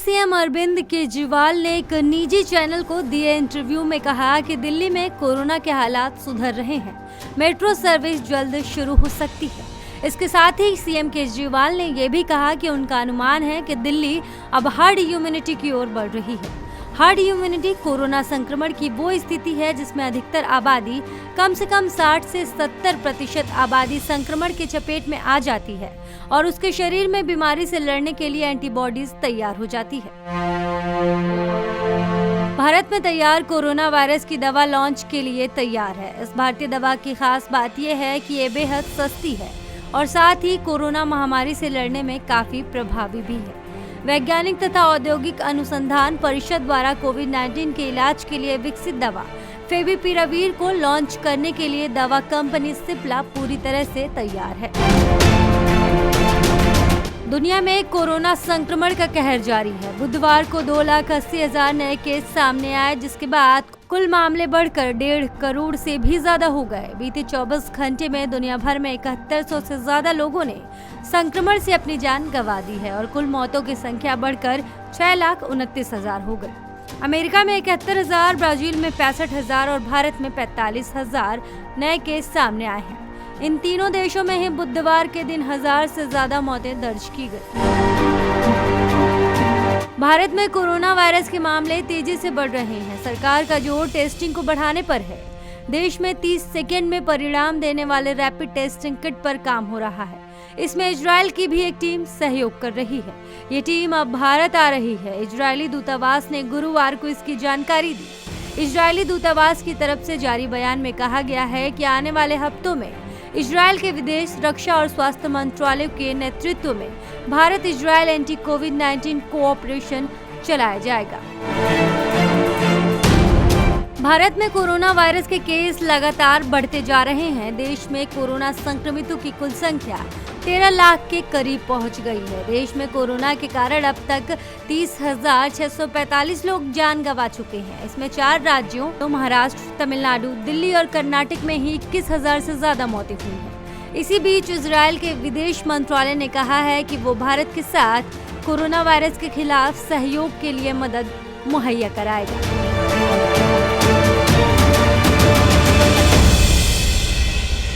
CM Arvind Kejriwal ने एक निजी चैनल को दिए इंटरव्यू में कहा कि दिल्ली में कोरोना के हालात सुधर रहे हैं, मेट्रो सर्विस जल्द शुरू हो सकती है। इसके साथ ही सीएम केजरीवाल ने यह भी कहा कि उनका अनुमान है कि दिल्ली अब हर्ड इम्यूनिटी की ओर बढ़ रही है। हर्ड इम्यूनिटी कोरोना संक्रमण की वो स्थिति है जिसमें अधिकतर आबादी कम से कम 60 से 70% आबादी संक्रमण के चपेट में आ जाती है और उसके शरीर में बीमारी से लड़ने के लिए एंटीबॉडीज तैयार हो जाती है। भारत में तैयार कोरोना वायरस की दवा लॉन्च के लिए तैयार है। इस भारतीय दवा की खास बात यह है कि ये बेहद सस्ती है और साथ ही कोरोना महामारी से लड़ने में काफी प्रभावी भी है। वैज्ञानिक तथा औद्योगिक अनुसंधान परिषद द्वारा कोविड-19 के इलाज के लिए विकसित दवा फेविपिरावीर को लॉन्च करने के लिए दवा कंपनी सिप्ला पूरी तरह से तैयार है। दुनिया में कोरोना संक्रमण का कहर जारी है। बुधवार को 2,80,000 नए केस सामने आए, जिसके बाद कुल मामले बढ़कर 1.5 करोड़ से भी ज्यादा हो गए। बीते 24 घंटे में दुनिया भर में 7100 से ज्यादा लोगों ने संक्रमण से अपनी जान गंवा दी है और कुल मौतों की संख्या बढ़कर 6,29,000 हो गई। अमेरिका में 71,000, ब्राजील में 65,000 और भारत में 45,000 नए केस सामने आए हैं। इन तीनों देशों में ही बुधवार के दिन 1000 से ज्यादा मौतें दर्ज की गई। भारत में कोरोना वायरस के मामले तेजी से बढ़ रहे हैं। सरकार का जोर टेस्टिंग को बढ़ाने पर है। देश में 30 सेकेंड में परिणाम देने वाले रैपिड टेस्टिंग किट पर काम हो रहा है। इसमें इजराइल की भी एक टीम सहयोग कर रही है। ये टीम अब भारत आ रही है। इजरायली दूतावास ने गुरुवार को इसकी जानकारी दी। इजरायली दूतावास की तरफ से जारी बयान में कहा गया है कि आने वाले हफ्तों में इजरायल के विदेश, रक्षा और स्वास्थ्य मंत्रालय के नेतृत्व में भारत इजरायल एंटी कोविड-19 कोऑपरेशन चलाया जाएगा। भारत में कोरोना वायरस के केस लगातार बढ़ते जा रहे हैं। देश में कोरोना संक्रमितों की कुल संख्या 13 लाख के करीब पहुंच गई है। देश में कोरोना के कारण अब तक 30,645 लोग जान गंवा चुके हैं। इसमें 4 राज्यों तो महाराष्ट्र, तमिलनाडु, दिल्ली और कर्नाटक में ही 21,000 से ज्यादा मौतें हुई हैं। इसी बीच इजरायल के विदेश मंत्रालय ने कहा है कि वो भारत के साथ कोरोना वायरस के खिलाफ सहयोग के लिए मदद मुहैया कराएगा।